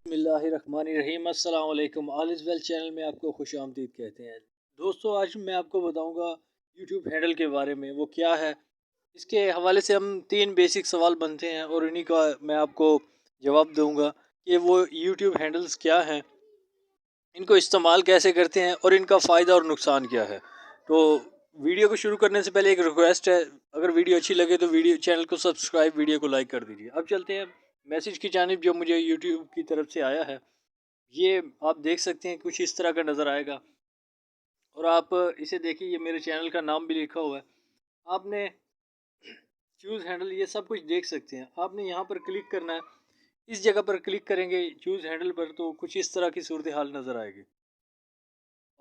बिस्मिल्लाहिर्रहमानिर्रहीम। अस्सलाम वालेकुम। ऑल इज़ वेल चैनल में आपको खुश आमदीद कहते हैं। दोस्तों, आज मैं आपको बताऊंगा यूट्यूब हैंडल के बारे में, वो क्या है। इसके हवाले से हम 3 बेसिक सवाल बनते हैं और इन्हीं का मैं आपको जवाब दूंगा कि वो यूट्यूब हैंडल्स क्या हैं, इनको इस्तेमाल कैसे करते हैं और इनका फ़ायदा और नुकसान क्या है। तो वीडियो को शुरू करने से पहले एक रिक्वेस्ट है, अगर वीडियो अच्छी लगे तो वीडियो चैनल को सब्सक्राइब, वीडियो को लाइक कर दीजिए। अब चलते हैं मैसेज की जानिब जो मुझे यूट्यूब की तरफ से आया है। ये आप देख सकते हैं, कुछ इस तरह का नज़र आएगा और आप इसे देखिए, ये मेरे चैनल का नाम भी लिखा हुआ है। आपने चूज़ हैंडल ये सब कुछ देख सकते हैं। आपने यहाँ पर क्लिक करना है, इस जगह पर क्लिक करेंगे चूज़ हैंडल पर तो कुछ इस तरह की सूरत हाल नज़र आएगी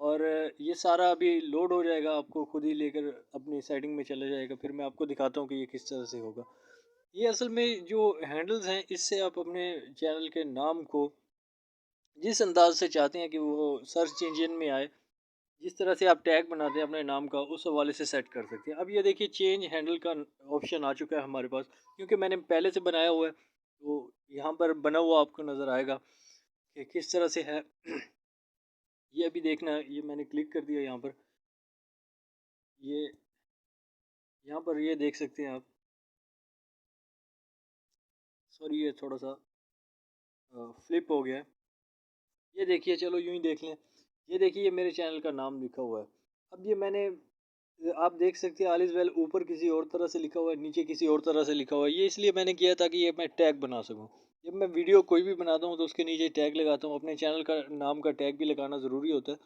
और ये सारा अभी लोड हो जाएगा, आपको खुद ही लेकर अपनी सेटिंग में चला जाएगा। फिर मैं आपको दिखाता हूँ कि ये किस तरह से होगा। ये असल में जो हैंडल्स हैं, इससे आप अपने चैनल के नाम को जिस अंदाज से चाहते हैं कि वो सर्च इंजन में आए, जिस तरह से आप टैग बनाते हैं अपने नाम का, उस हवाले से सेट कर सकते हैं। अब ये देखिए, चेंज हैंडल का ऑप्शन आ चुका है हमारे पास, क्योंकि मैंने पहले से बनाया हुआ है तो यहाँ पर बना हुआ आपको नज़र आएगा कि किस तरह से है। ये अभी देखना है, ये मैंने क्लिक कर दिया यहाँ पर, ये यहाँ पर ये देख सकते हैं आप। सॉरी, ये थोड़ा सा फ्लिप हो गया है। ये देखिए, चलो यूं ही देख लें। ये देखिए, ये मेरे चैनल का नाम लिखा हुआ है। अब ये मैंने, आप देख सकते हैं ऑल इज़ वेल ऊपर किसी और तरह से लिखा हुआ है, नीचे किसी और तरह से लिखा हुआ है। ये इसलिए मैंने किया ताकि ये मैं टैग बना सकूं। जब मैं वीडियो कोई भी बनाता हूं तो उसके नीचे टैग लगाता हूं। अपने चैनल का नाम का टैग भी लगाना ज़रूरी होता है।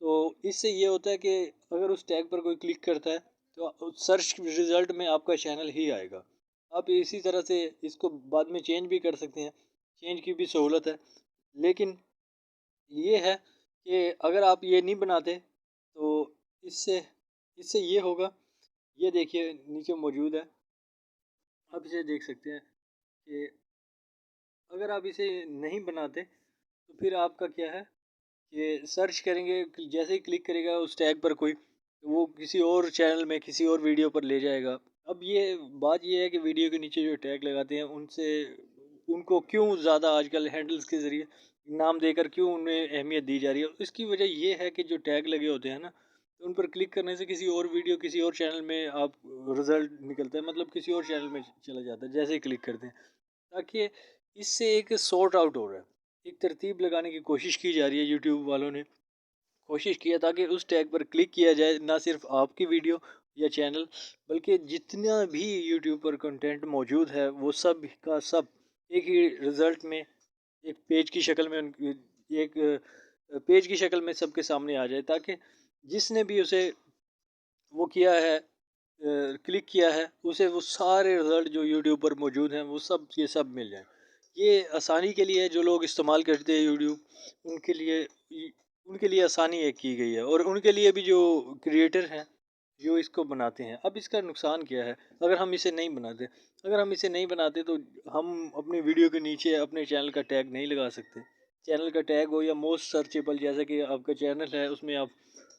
तो इससे ये होता है कि अगर उस टैग पर कोई क्लिक करता है तो सर्च रिज़ल्ट में आपका चैनल ही आएगा। आप इसी तरह से इसको बाद में चेंज भी कर सकते हैं, चेंज की भी सहूलत है। लेकिन ये है कि अगर आप ये नहीं बनाते तो इससे इससे ये होगा। ये देखिए, नीचे मौजूद है, आप इसे देख सकते हैं कि अगर आप इसे नहीं बनाते तो फिर आपका क्या है कि सर्च करेंगे, जैसे ही क्लिक करेगा उस टैग पर कोई, तो वो किसी और चैनल में किसी और वीडियो पर ले जाएगा। अब ये बात ये है कि वीडियो के नीचे जो टैग लगाते हैं उनसे, उनको क्यों ज़्यादा आजकल हैंडल्स के ज़रिए नाम देकर क्यों उन्हें अहमियत दी जा रही है। इसकी वजह ये है कि जो टैग लगे होते हैं ना, तो उन पर क्लिक करने से किसी और वीडियो किसी और चैनल में आप रिज़ल्ट निकलता है, मतलब किसी और चैनल में चला जाता है जैसे ही क्लिक करते हैं। ताकि इससे एक सॉर्ट आउट हो रहा है, एक तरतीब लगाने की कोशिश की जा रही है। यूट्यूब वालों ने कोशिश किया ताकि उस टैग पर क्लिक किया जाए, ना सिर्फ आपकी वीडियो या चैनल, बल्कि जितना भी यूट्यूब पर कंटेंट मौजूद है वो सब का सब एक ही रिज़ल्ट में, एक पेज की शक्ल में एक पेज की शक्ल में सबके सामने आ जाए, ताकि जिसने भी उसे वो किया है, क्लिक किया है, उसे वो सारे रिज़ल्ट जो यूट्यूब पर मौजूद हैं वो सब के सब मिल जाएँ। ये आसानी के लिए है, जो लोग इस्तेमाल करते हैं यूट्यूब, उनके लिए आसानी एक की गई है और उनके लिए भी जो क्रिएटर हैं जो इसको बनाते हैं। अब इसका नुकसान क्या है अगर हम इसे नहीं बनाते। अगर हम इसे नहीं बनाते तो हम अपनी वीडियो के नीचे अपने चैनल का टैग नहीं लगा सकते। चैनल का टैग हो या मोस्ट सर्चेबल, जैसे कि आपका चैनल है उसमें आप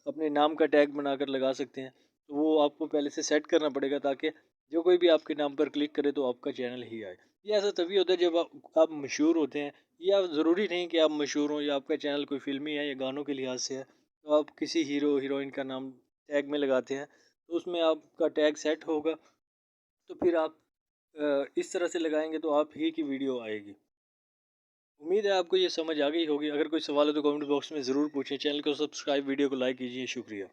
अपने नाम का टैग बनाकर लगा सकते हैं। तो वो आपको पहले से सेट करना पड़ेगा ताकि जो कोई भी आपके नाम पर क्लिक करे तो आपका चैनल ही आए। ये ऐसा तभी होता है जब आप मशहूर होते हैं, या ज़रूरी नहीं कि आप मशहूर हों या आपका चैनल कोई फ़िल्मी है या गानों के लिहाज से है, तो आप किसी हीरो हीरोइन का नाम टैग में लगाते हैं तो उसमें आपका टैग सेट होगा। तो फिर आप इस तरह से लगाएंगे तो आप ही की वीडियो आएगी। उम्मीद है आपको ये समझ आ गई होगी। अगर कोई सवाल है तो कमेंट बॉक्स में ज़रूर पूछें। चैनल को सब्सक्राइब, वीडियो को लाइक कीजिए। शुक्रिया।